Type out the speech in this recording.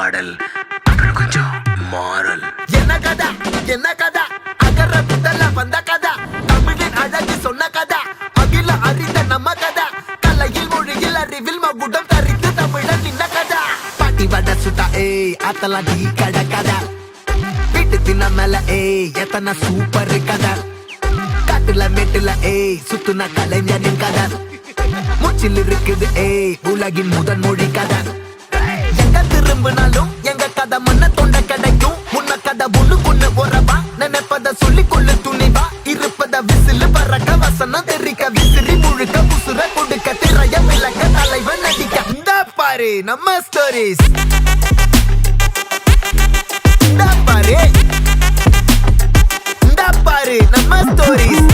பாடல் அப்புறம் கொஞ்சம் மாறல். என்ன கதா அகர முதல்ல வந்த கதா, தமிழின் அழகு சொன்ன கதா, அகில அறிந்த நம்ம கதா, கலையில் மொழியில் அறிவில் மகுடம் தரித்து தமிழன் நின்ன கதா. பாட்டி வட சுட்டா அத்தலாம் டீ கட கதா, வீட்டு தின்ன மேல எத்தனை சூப்பர் கதா, காட்டுல மேட்டுல சுத்துன கலைஞனின் கதா, மூச்சில் இருக்குது உலகின் முதன் மொழி கதா. எங்க திரும்பினாலும் எங்க கதை மண்ண தொண்ட கிடைக்கும், முன்ன கதை ஒண்ணு கொண்டு போறவா, நினைப்பத சொல்லி கொள்ளு துணிவா, இருப்பத விசிலு பறக்க வசனம் தெரிக்க விசிறி முழுக்க புசுர கொடுக்க திரைய விளக்க தலைவன் நடிக்க. இந்த பாரு நம்ம ஸ்டோரிஸ், இந்த பாரு நம்ம ஸ்டோரிஸ்.